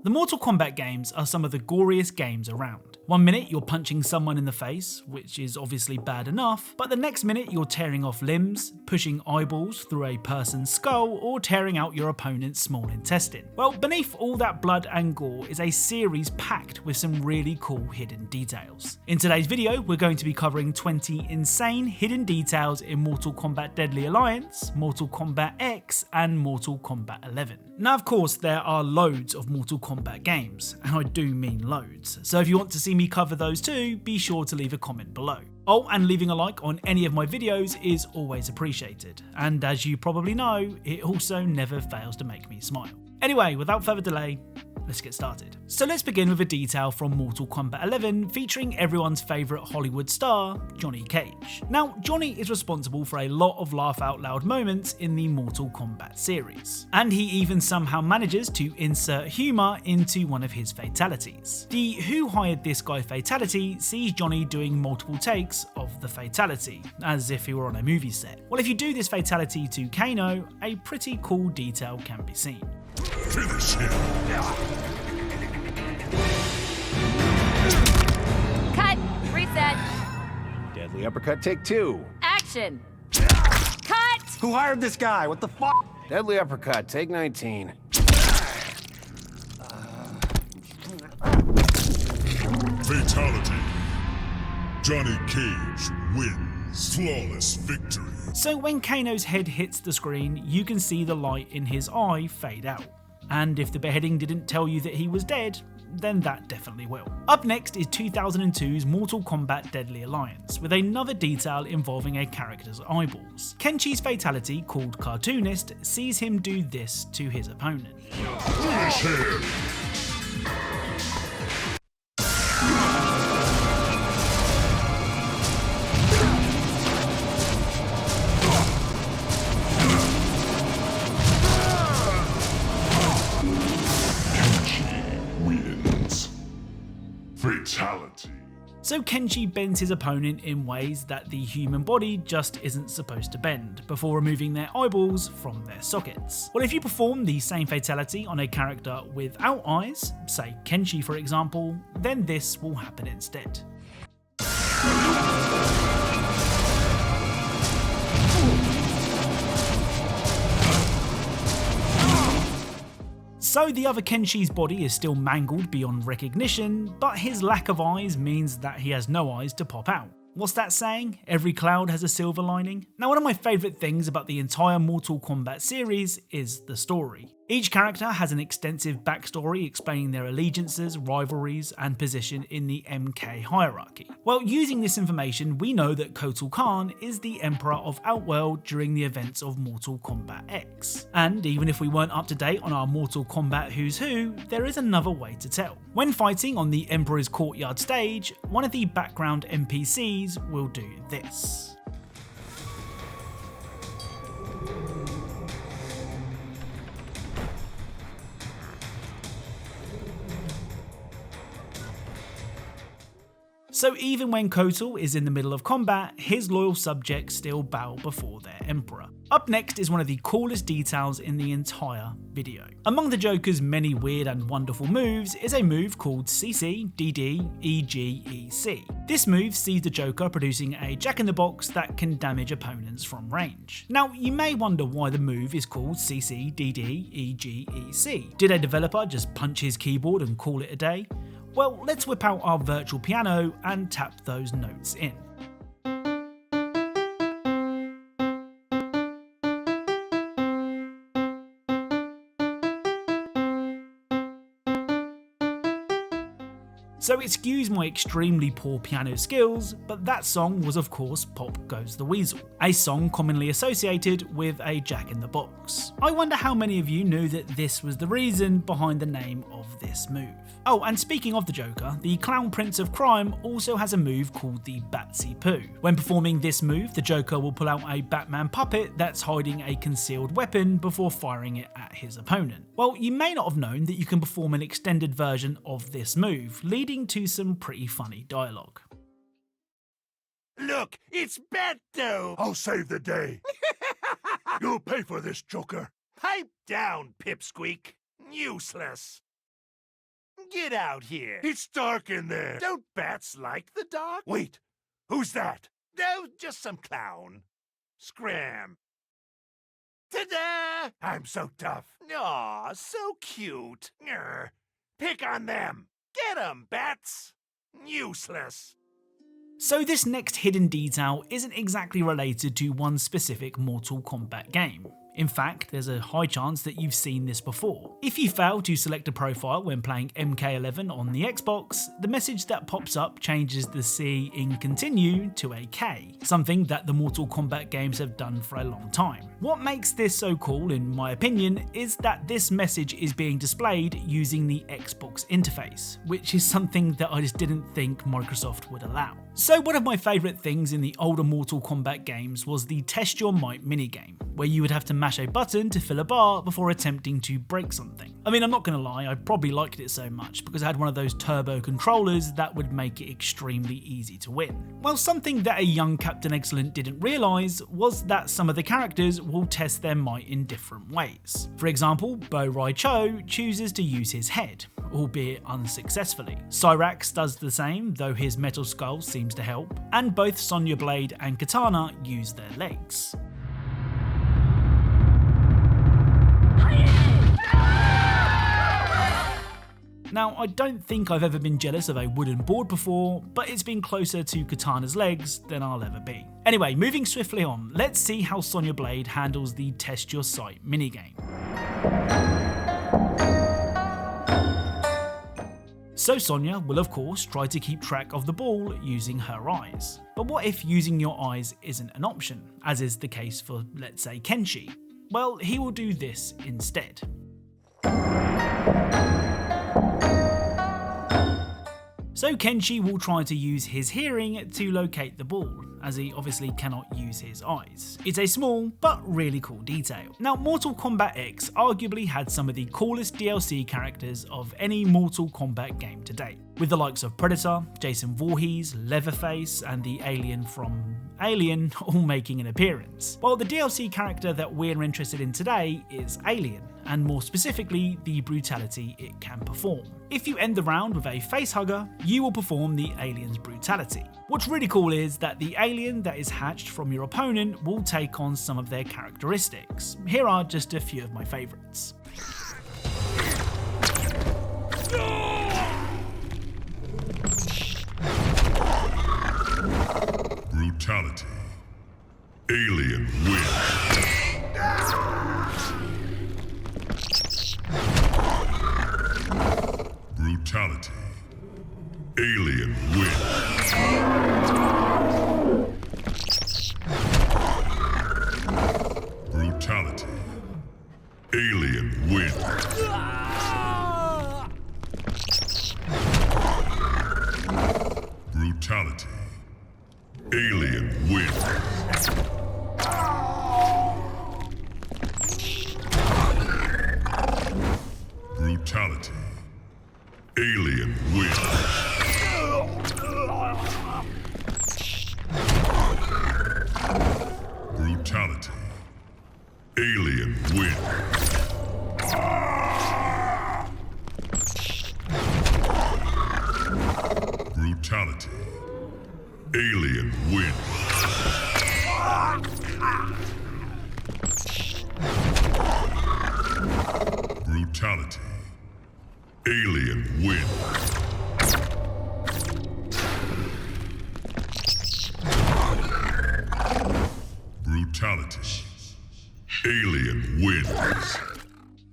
The Mortal Kombat games are some of the goriest games around. One minute you're punching someone in the face, which is obviously bad enough, but the next minute you're tearing off limbs, pushing eyeballs through a person's skull, or tearing out your opponent's small intestine. Well, beneath all that blood and gore is a series packed with some really cool hidden details. In today's video, we're going to be covering 20 insane hidden details in Mortal Kombat Deadly Alliance, Mortal Kombat X, and Mortal Kombat 11. Now, of course, there are loads of Mortal Kombat games, and I do mean loads, so if you want to see me cover those too, be sure to leave a comment below. Oh, and leaving a like on any of my videos is always appreciated, and as you probably know, it also never fails to make me smile. Anyway, without further delay, let's get started. So let's begin with a detail from Mortal Kombat 11 featuring everyone's favourite Hollywood star, Johnny Cage. Now, Johnny is responsible for a lot of laugh out loud moments in the Mortal Kombat series, and he even somehow manages to insert humour into one of his fatalities. The "Who Hired This Guy" fatality sees Johnny doing multiple takes of the fatality, as if he were on a movie set. Well, if you do this fatality to Kano, a pretty cool detail can be seen. Finish him! Cut! Reset! Deadly uppercut, take two. Action! Cut! Who hired this guy? What the fuck? Deadly uppercut, take 19. Fatality. Johnny Cage wins. Flawless victory. So when Kano's head hits the screen, you can see the light in his eye fade out. And if the beheading didn't tell you that he was dead, then that definitely will. Up next is 2002's Mortal Kombat Deadly Alliance, with another detail involving a character's eyeballs. Kenji's fatality, called Cartoonist, sees him do this to his opponent. Finish him! Fatality. So Kenji bends his opponent in ways that the human body just isn't supposed to bend, before removing their eyeballs from their sockets. Well, if you perform the same fatality on a character without eyes, say Kenji for example, then this will happen instead. So the other Kenji's body is still mangled beyond recognition, but his lack of eyes means that he has no eyes to pop out. What's that saying? Every cloud has a silver lining? Now, one of my favourite things about the entire Mortal Kombat series is the story. Each character has an extensive backstory explaining their allegiances, rivalries, and position in the MK hierarchy. Well, using this information, we know that Kotal Khan is the Emperor of Outworld during the events of Mortal Kombat X. And even if we weren't up to date on our Mortal Kombat Who's Who, there is another way to tell. When fighting on the Emperor's Courtyard stage, one of the background NPCs will do this. So even when Kotal is in the middle of combat, his loyal subjects still bow before their emperor. Up next is one of the coolest details in the entire video. Among the Joker's many weird and wonderful moves is a move called CC, DD, EG, EC. This move sees the Joker producing a jack-in-the-box that can damage opponents from range. Now, you may wonder why the move is called CC, DD, EG, EC. Did a developer just punch his keyboard and call it a day? Well, let's whip out our virtual piano and tap those notes in. So excuse my extremely poor piano skills, but that song was of course Pop Goes the Weasel, a song commonly associated with a jack-in-the-box. I wonder how many of you knew that this was the reason behind the name of this move. Oh, and speaking of the Joker, the Clown Prince of Crime also has a move called the Batsy Poo. When performing this move, the Joker will pull out a Batman puppet that's hiding a concealed weapon before firing it at his opponent. Well, you may not have known that you can perform an extended version of this move, leading to some pretty funny dialogue. Look, it's Beto! I'll save the day. You'll pay for this, Joker. Pipe down, pipsqueak. Useless. Get out here. It's dark in there. Don't bats like the dark? Wait, who's that? No, just some clown. Scram. Ta-da! I'm so tough. Aw, so cute. Grr. Pick on them. Get 'em, bats. Useless. So this next hidden detail isn't exactly related to one specific Mortal Kombat game. In fact, there's a high chance that you've seen this before. If you fail to select a profile when playing MK11 on the Xbox, the message that pops up changes the C in continue to a K, something that the Mortal Kombat games have done for a long time. What makes this so cool, in my opinion, is that this message is being displayed using the Xbox interface, which is something that I just didn't think Microsoft would allow. So one of my favourite things in the older Mortal Kombat games was the Test Your Might minigame, where you would have to mash a button to fill a bar before attempting to break something. I mean, I'm not gonna lie, I probably liked it so much because I had one of those turbo controllers that would make it extremely easy to win. Well, something that a young Captain Eggcellent didn't realise was that some of the characters will test their might in different ways. For example, Bo Rai Cho chooses to use his head, albeit unsuccessfully. Cyrax does the same, though his metal skull seems to help, and both Sonya Blade and Kitana use their legs. Now, I don't think I've ever been jealous of a wooden board before, but it's been closer to Kitana's legs than I'll ever be. Anyway, moving swiftly on, let's see how Sonya Blade handles the Test Your Sight minigame. So Sonya will of course try to keep track of the ball using her eyes. But what if using your eyes isn't an option, as is the case for, let's say, Kenshi? Well, he will do this instead. So Kenshi will try to use his hearing to locate the ball, as he obviously cannot use his eyes. It's a small but really cool detail. Now, Mortal Kombat X arguably had some of the coolest DLC characters of any Mortal Kombat game to date, with the likes of Predator, Jason Voorhees, Leatherface, and the alien from Alien all making an appearance. While the DLC character that we're interested in today is Alien, and more specifically, the brutality it can perform. If you end the round with a facehugger, you will perform the alien's brutality. What's really cool is that the alien that is hatched from your opponent will take on some of their characteristics. Here are just a few of my favourites. Brutality. Alien wins. Brutality. Alien wins. Brutality. Alien wins. Brutality. Alien wins. Brutality. Alien wins. Brutality. Alien wins. Brutality. Alien wins. Brutality. Alien wins. Brutality. Alien wins.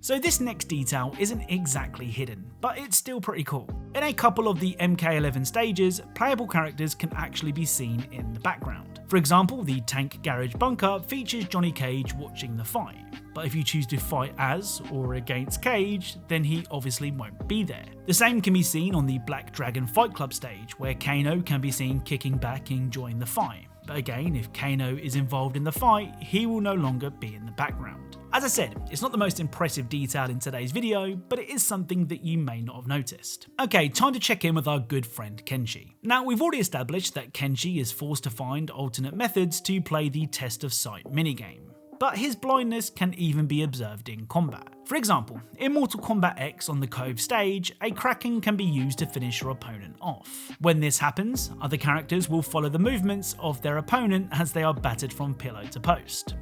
So this next detail isn't exactly hidden, but it's still pretty cool. In a couple of the MK11 stages, playable characters can actually be seen in the background. For example, the Tank Garage Bunker features Johnny Cage watching the fight, but if you choose to fight as or against Cage, then he obviously won't be there. The same can be seen on the Black Dragon Fight Club stage, where Kano can be seen kicking back enjoying the fight. But again, if Kano is involved in the fight, he will no longer be in the background. As I said, it's not the most impressive detail in today's video, but it is something that you may not have noticed. Okay, time to check in with our good friend Kenshi. Now, we've already established that Kenshi is forced to find alternate methods to play the Test of Sight minigame, but his blindness can even be observed in combat. For example, in Mortal Kombat X on the Cove stage, a Kraken can be used to finish your opponent off. When this happens, other characters will follow the movements of their opponent as they are battered from pillow to post.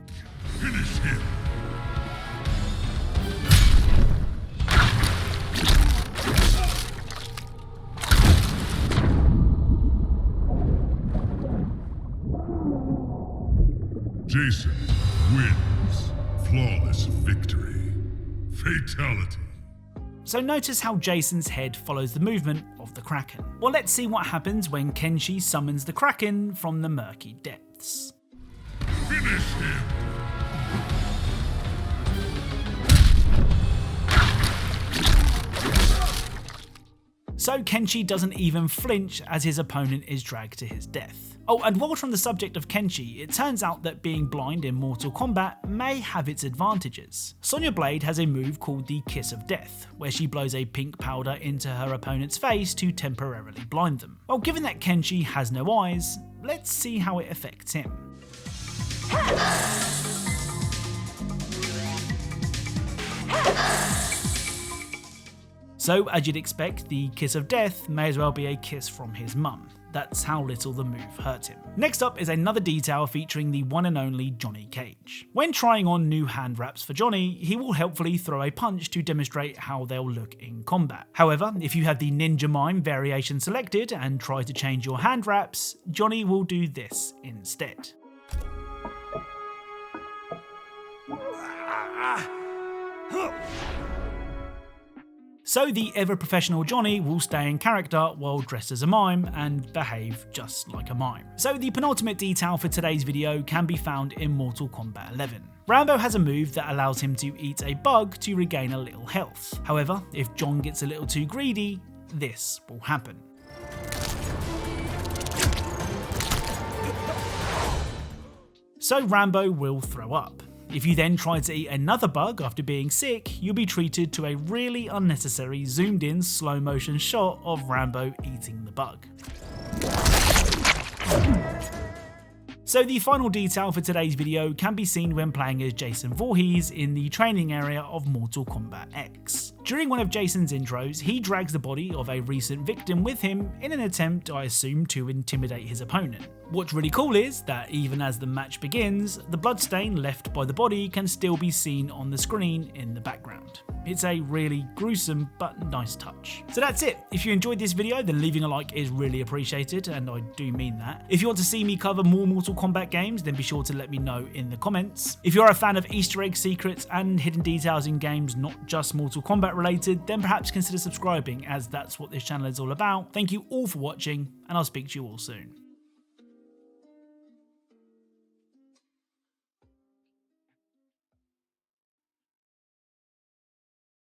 Finish him. Jason wins. Flawless victory. Fatality. So notice how Jason's head follows the movement of the Kraken. Well, let's see what happens when Kenshi summons the Kraken from the murky depths. Finish him. So Kenshi doesn't even flinch as his opponent is dragged to his death. Oh, and while on the subject of Kenshi, it turns out that being blind in Mortal Kombat may have its advantages. Sonya Blade has a move called the Kiss of Death, where she blows a pink powder into her opponent's face to temporarily blind them. Well, given that Kenshi has no eyes, let's see how it affects him. So, as you'd expect, the Kiss of Death may as well be a kiss from his mum. That's how little the move hurt him. Next up is another detail featuring the one and only Johnny Cage. When trying on new hand wraps for Johnny, he will helpfully throw a punch to demonstrate how they'll look in combat. However, if you have the Ninja Mime variation selected and try to change your hand wraps, Johnny will do this instead. So the ever-professional Johnny will stay in character while dressed as a mime and behave just like a mime. So the penultimate detail for today's video can be found in Mortal Kombat 11. Rambo has a move that allows him to eat a bug to regain a little health. However, if John gets a little too greedy, this will happen. So Rambo will throw up. If you then try to eat another bug after being sick, you'll be treated to a really unnecessary zoomed in slow motion shot of Rambo eating the bug. So the final detail for today's video can be seen when playing as Jason Voorhees in the training area of Mortal Kombat X. During one of Jason's intros, he drags the body of a recent victim with him in an attempt, I assume, to intimidate his opponent. What's really cool is that even as the match begins, the bloodstain left by the body can still be seen on the screen in the background. It's a really gruesome but nice touch. So that's it. If you enjoyed this video, then leaving a like is really appreciated, and I do mean that. If you want to see me cover more Mortal Kombat games, then be sure to let me know in the comments. If you're a fan of Easter egg secrets and hidden details in games not just Mortal Kombat related, then perhaps consider subscribing, as that's what this channel is all about. Thank you all for watching, and I'll speak to you all soon.